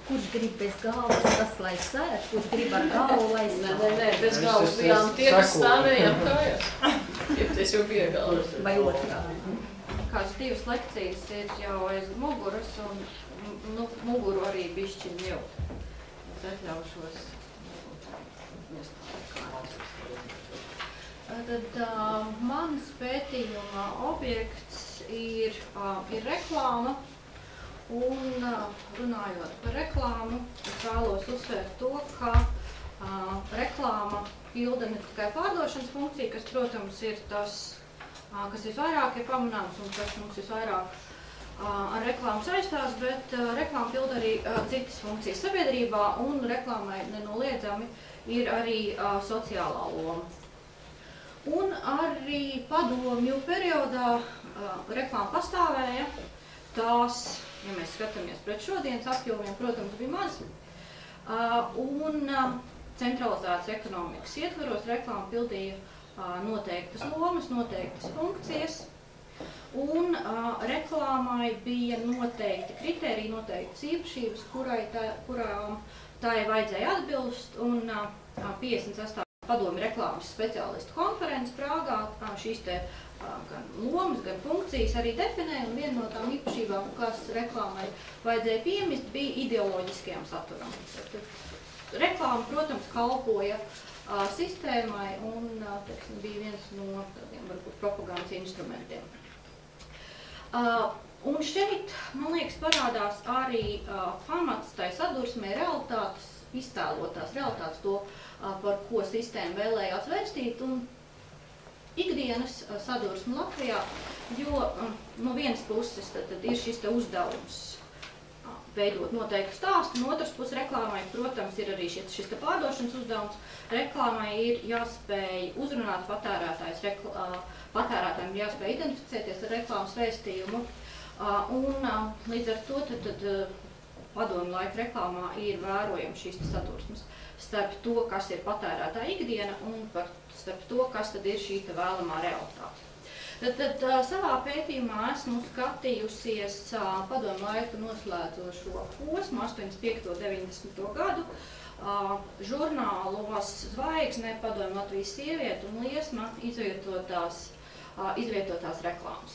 kurš grib bez galvas, tas lai sēž, kurš grib ar galvu, lai sēž. Nē, bez galvas bijām tie, kas stāvējām kājās. Ja tas jau bija galvas. Vai otrā. Kāds 2 lekcijas ir jau aiz muguras, un muguru arī bišķiņ jau. Es atļaušos. Tad mans pētījuma objekts ir reklāma. Un runājot par reklāmu, es vēlos uzsvērt to, ka reklāma pilda ne tikai pārdošanas funkciju, kas, protams, ir tas, kas visvairāk ir pamanāms un kas mums visvairāk ar reklāmu saistās, bet reklāma pilda arī citas funkcijas sabiedrībā, un reklāmai nenoliedzami ir arī sociālā loma. Un arī padomju periodā reklāma pastāvēja. Tās, ja mēs skatāmies pret šodienas apjomiem, protams, bija maz. Un centralizētas ekonomikas ietvaros reklāma pildīja noteiktas lomas, noteiktas funkcijas. Un reklāmai bija noteikti kriteriji, noteiktas īpašības, kurām tai vajadzēja atbilst. Un 58. Padomju reklāmas speciālistu konferences Prāgā šīs te gan lomas, gan funkcijas arī definēja, un viena no tām īpašībām, kas reklāmai vajadzēja piemist, bija ideoloģiskajam saturam. Reklāma, protams, kalpoja sistēmai un teiksim, bija viens no tādiem varbūt propagandas instrumentiem. Un šeit, man liekas, parādās arī pamats tai sadursmē realitātes, iztēlotās realitātes to, par ko sistēma vēlējās vēstīt, un ikdienas sadursme Latvijā, jo no vienas puses tad ir šis te uzdevums veidot noteiktu stāstu, no otras puses reklāmai, protams, ir arī šis te pārdošanas uzdevums. Reklāmai ir jāspēj uzrunāt patērētājs, patērētājiem jāspēj identificēties ar reklāmas vēstījumu, un līdz ar to tad padomju laika reklāmā ir vērojama šīs sadursmes starp to, kas ir patērētāja ikdiena, un starp to, kas tad ir šī vēlamā realitāte. Tad savā pētījumā esmu skatījusies padomju laika noslēdzošo posmu, 85. un 90. gadu, žurnālos Zvaigzne, Padomju Latvijas sieviete un Liesma izvietotās reklāmas.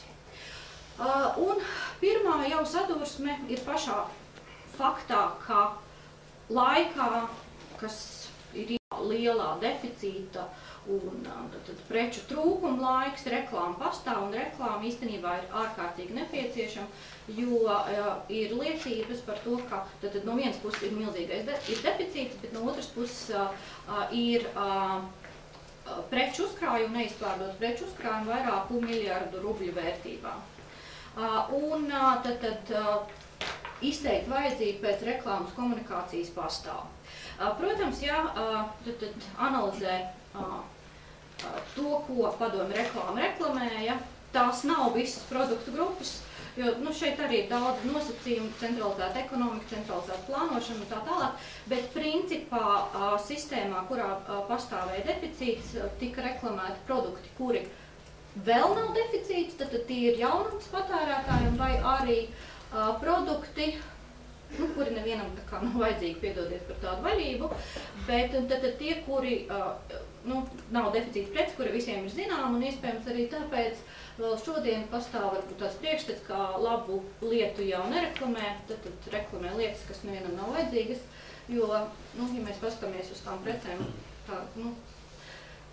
Un pirmā jau sadursme ir pašā faktā, ka laikā, kas ir lielā deficīta un preču trūkuma laiks, reklāma pastāv, un reklāma īstenībā ir ārkārtīgi nepieciešama, jo ir liecības par to, ka no vienas puses ir milzīgais deficīts, bet no otras puses ir preču uzkrājumi, neizpārdot preču uzkrājumi vairāku miljardu rubļu vērtībā. Un tad izteikt vajadzību pēc reklāmas komunikācijas pastāv. Protams, ja analizē to, ko padomju reklāma reklamēja, tās nav visas produktu grupas, jo šeit arī ir daudz nosacījumu, centralizēta ekonomika, centralizēta plānošana un tā tālāk, bet principā sistēmā, kurā pastāvēja deficīts, tika reklamēti produkti, kuri vēl nav deficīts, tad tie ir jaunums patērētājiem vai arī produkti, kuri nevienam tā kā nav vajadzīgi, piedodiet par tādu vaļību, bet tad tie, kuri nav deficīta preci, kuri visiem ir zinām, un iespējams arī tāpēc vēl šodien pastāv varbūt tāds priekšstats, kā labu lietu jau nereklamē, tad reklamē lietas, kas nevienam nav vajadzīgas, jo, ja mēs paskatāmies uz tām precēm,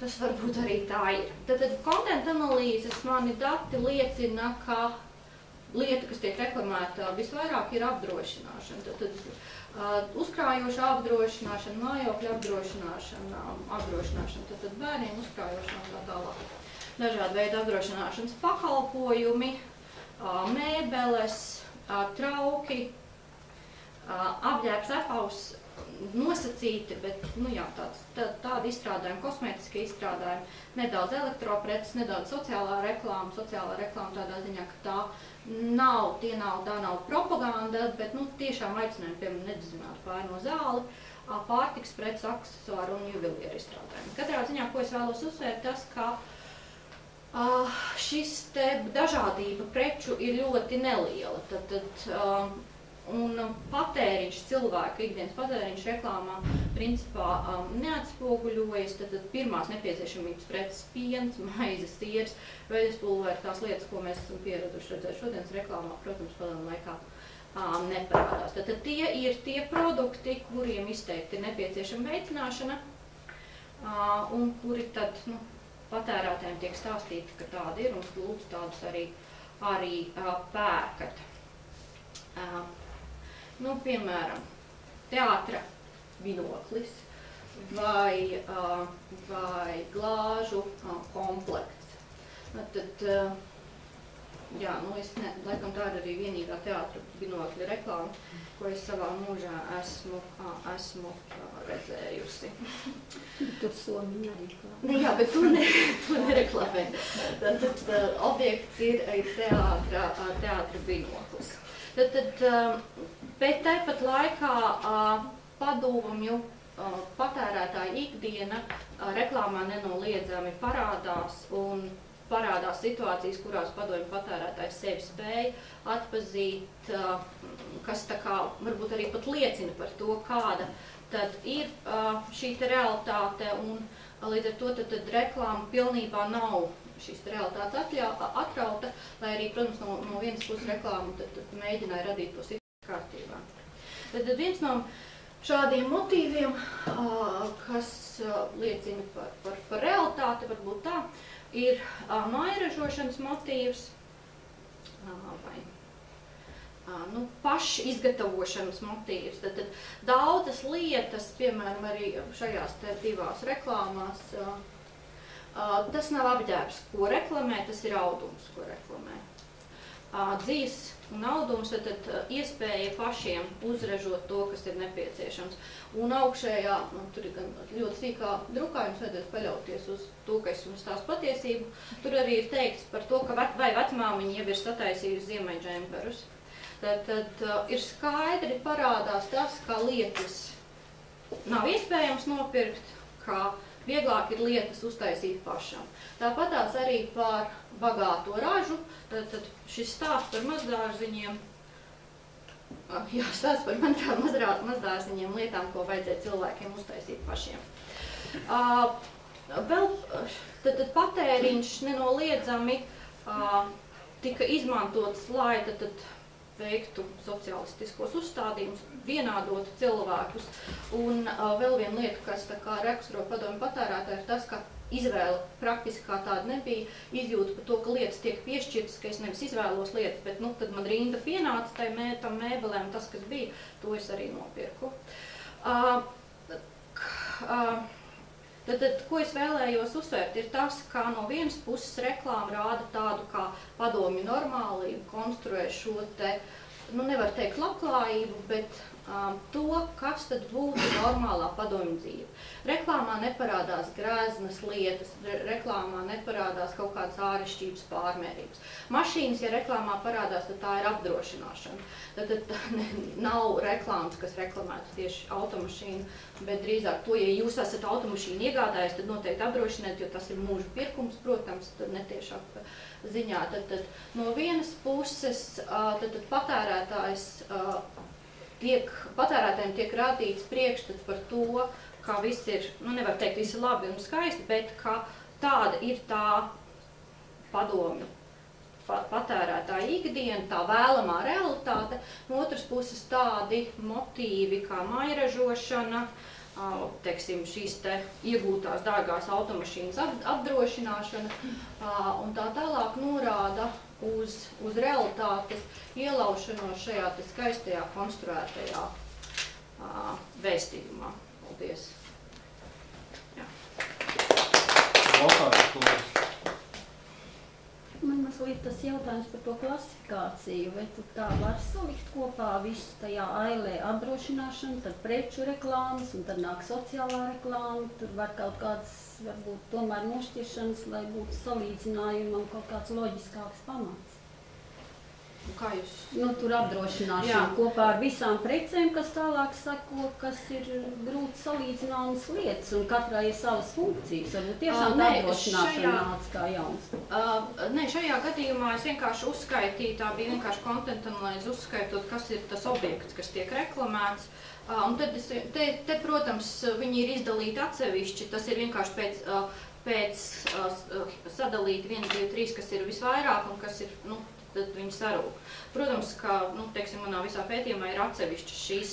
tas varbūt arī tā ir. Tad content analīzes mani dati liecina, ka lieta, kas tiek reklamēta visvairāk, ir apdrošināšana. Tad uzkrājoša apdrošināšana, mājokļa apdrošināšana, tad bērniem uzkrājošana un tā tālāk. Dažādi veidi apdrošināšanas pakalpojumi, mēbeles, trauki, apģērbs, apaus, nosacīti, bet tādi izstrādājumi, kosmētiskie izstrādājumi, nedaudz elektropreces, nedaudz sociālā reklāma tādā ziņā, ka tā nav propaganda, bet tiešām aicinājumi, piemēram, nedzināt pārno zāli, pārtikas preces, aksesuāru un juvelieru izstrādājumi. Katrā ziņā, ko es vēlos uzsvērt, tas, ka šis te dažādība preču ir ļoti neliela. Tad Un patēriņš, cilvēku ikdienas patēriņš reklāmā principā neatspoguļojas, tad pirmās nepieciešamības preces piens, maize, siers, veļaspulveri, tās lietas, ko mēs esam pieraduši redzēt šodienas reklāmā, protams, padomu laikā neparādās. Tad tie ir tie produkti, kuriem izteikti ir nepieciešama veicināšana, un kuri tad, patērētājiem tiek stāstīti, ka tādi ir, un lūdzu tādus arī pērkat. Piemēram, teātra binoklis vai glāžu komplekts. Tad, laikam tā ir arī vienīgā teātra binokļa reklāma, ko es savā mūžā esmu redzējusi. Tur Somiņa arī klāt. Jā, bet to nereklamē. Tad objekts ir teātra binoklis. Bet tāpat laikā padomju patērētāja ikdiena reklāmā nenoliedzami parādās situācijas, kurās padomju patērētājs sevi spēja atpazīt, kas tā kā varbūt arī pat liecina par to, kāda tad ir šī realitāte, un līdz ar to tad reklāma pilnībā nav šīs realitātes atrauta, lai arī, protams, no vienas puses reklāma tad mēģināja radīt to situāciju kārtībā. Tad viens no šādiem motīviem, kas liecina par realitāti, varbūt tā, ir mājražošanas motīvs vai pašizgatavošanas motīvs. Tad daudzas lietas, piemēram, arī šajās divās reklāmās, tas nav apģērbs, ko reklamē, tas ir audums, ko reklamē. Dzīs un audums, tad iespēja pašiem uzražot to, kas ir nepieciešams. Un augšējā, tur ir gan ļoti sīkā drukā, jums vajadzēs paļauties uz to, ka es jums stāstu patiesību. Tur arī ir teikts par to, ka vai vecmāmiņa jau ir sataisījusi ziemeļdžemperus. Tad ir skaidri parādās tas, ka lietas nav iespējams nopirkt, ka vieglāk ir lietas uztaisīt pašam. Tāpatās arī par bagāto ražu, tad šis stāsts par mazdārziņiem, stāsts par mazdārziņiem lietām, ko vajadzēja cilvēkiem uztaisīt pašiem. Vēl tad patēriņš nenoliedzami tika izmantots, lai tad veiktu sociālistiskos uzstādījumus, vienādotu cilvēkus. Un vēl viena lieta, kas tā kā raksturo padomju patērētāju, ir tas, ka izvēle praktiski kā tāda nebija, izjūta par to, ka lietas tiek piešķirtas, ka es nevis izvēlos lietas, bet tad man rinda pienāca tam mēbelēm, tas, kas bija, to es arī nopirku. Tad, ko es vēlējos uzsvērt, ir tas, kā no vienas puses reklāma rāda tādu kā padomju normālību, konstruē šo te, nevar teikt labklājību, bet to, kas tad būtu normālā padomju dzīve. Reklāmā neparādās grēznas lietas, reklāmā neparādās kaut kādas ārešķības pārmērības. Mašīnas, ja reklāmā parādās, tad tā ir apdrošināšana. Tad nav reklāmas, kas reklamētu tieši automašīnu, bet drīzāk to, ja jūs esat automašīnu iegādājis, tad noteikti apdrošināt, jo tas ir mūža pirkums, protams, tad netiešā ziņā. Tad no vienas puses tad patērētājiem tiek rādīts priekšstats par to, ka viss ir, nevar teikt, viss ir labi un skaisti, bet ka tāda ir tā padomju patērētāja ikdiena, tā vēlamā realitāte. No otras puses tādi motīvi kā mājražošana, teiksim, šīs te iegūtās dārgās automašīnas apdrošināšana un tā tālāk norāda uz realitātes ielaušanos šajā te skaistajā konstruētajā vēstījumā. Paldies! Man mazliet tas jautājums par to klasifikāciju, vai tu tā var salikt kopā visu tajā ailē apdrošināšanu, tad preču reklāmas, un tad nāk sociālā reklāma, tur var kaut kāds, varbūt, tomēr nošķiršanas, lai būtu salīdzinājumam kaut kāds loģiskāks pamats. Kā jūs? Nu, tur apdrošināšana kopā ar visām precēm, kas tālāk sako, kas ir grūti salīdzināmas lietas, un katrai ir savas funkcijas. Varbūt tiešām tā apdrošināšana nāca kā jauns. Nē, šajā gadījumā es vienkārši uzskaitīju, tā bija vienkārši content analyze, uzskaitot, kas ir tas objekts, kas tiek reklamēts. Un tad, protams, viņi ir izdalīti atsevišķi, tas ir vienkārši pēc sadalīti 1, 2, 3, kas ir visvairāk un kas ir, nu, tad viņi sarūk. Protams, ka, nu, teiksim, manā visā pētījumā ir atsevišķas šīs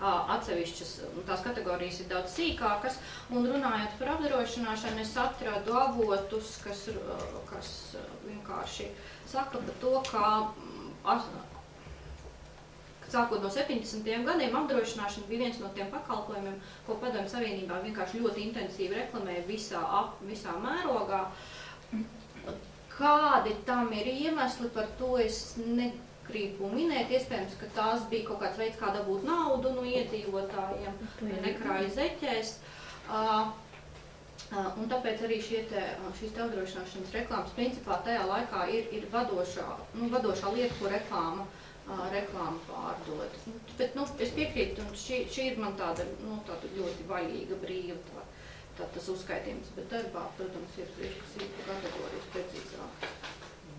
atsevišķas, tās kategorijas ir daudz sīkākas, un runājot par apdrošināšanu, es atradu avotus, kas vienkārši saka par to, ka sākot no 70. gadiem apdrošināšana bija viens no tiem pakalpojumiem, ko Padomju Savienībā vienkārši ļoti intensīvi reklamēja visā mērogā. Kādi tam ir iemesli, par to es negribu minēt. Iespējams, ka tās bija kaut kāds veids, kā dabūt naudu no iedzīvotājiem, nekrāja zeķēs. Un tāpēc arī šīs apdrošināšanas reklāmas principā tajā laikā ir vadošā lieta, ko reklāma pārdod. Bet, nu, es piekrītu, un šī ir man tāda ļoti vaļīga, brīva tas uzskaitījums, bet darbā, protams, ir sīka kategorijas precīzāk.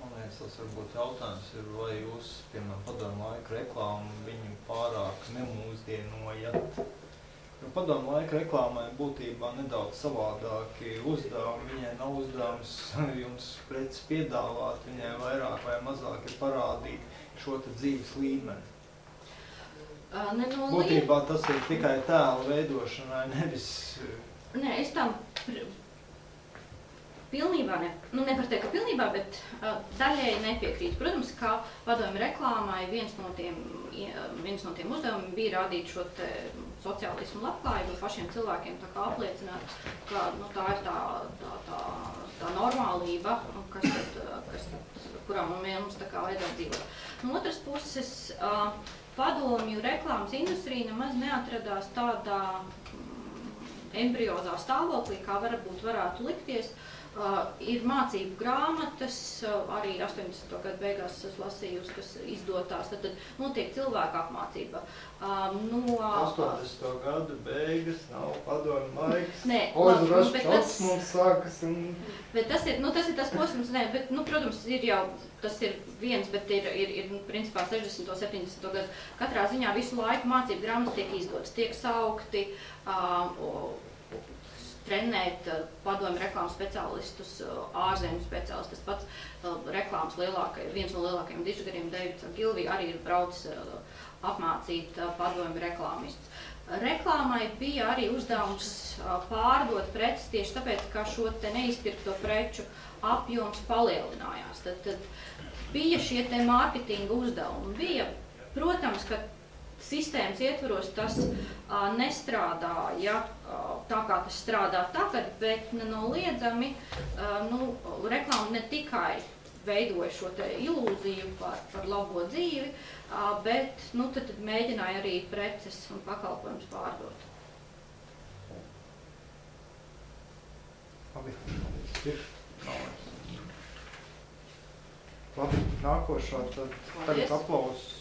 Man liekas, tas varbūt jautājums ir, vai jūs, piemēram, Padomju laika reklāmu viņu pārāk nemūsdienojat. Jo Padomju laika reklāmai būtībā nedaudz savādāki uzdevumi. Viņai nav uzdevums jums preces piedāvāt, viņai vairāk vai mazāk ir parādīt šo te dzīves līmeni. Būtībā tas ir tikai tēla veidošanai, nevis... Nē, es tam pilnībā nevar teikt, ka pilnībā, bet daļēji nepiekrītu. Protams, ka Padomju reklāmai viens no tiem uzdevumiem bija rādīt šo te sociālismu labklājību un pašiem cilvēkiem tā kā apliecināt, ka tā ir tā normālība, kurā mums tā kā vajadzētu dzīvot. No otras puses, padomju reklāmas industrija nemaz neatradās tādā embriozā stāvoklī, kā varētu likties. Ir mācību grāmatas, arī 80. gadu beigās es lasījusi, kas izdotās, tad notiek cilvēka apmācība. 80. gadu beigas nav padomju laiks. Nē, Ozrašs mums sākas un... Bet tas ir tas posms, nē, bet, protams, tas ir viens, bet ir principā 60. 70. gadu. Katrā ziņā visu laiku mācību grāmatas tiek izdotas, tiek saukti, trenēt padomju reklāmas speciālistus, ārzemju speciālistus. Tas pats viens no lielākajiem dižgariem, Deivids Gilvī, arī ir braucis apmācīt padomju reklāmistus. Reklāmai bija arī uzdevums pārdot preces tieši tāpēc, ka šo te neizpirkto preču apjoms palielinājās. Tad bija šie te mārketinga uzdevumi. Bija, protams, ka sistēmas ietvaros tas nestrādāja tā, kā tas strādā tagad, bet nenoliedzami reklāma ne tikai veidoja šo te ilūziju par labo dzīvi, bet tad mēģināja arī preces un pakalpojumus pārdot. Labi, nākošā tad tagad aplausus.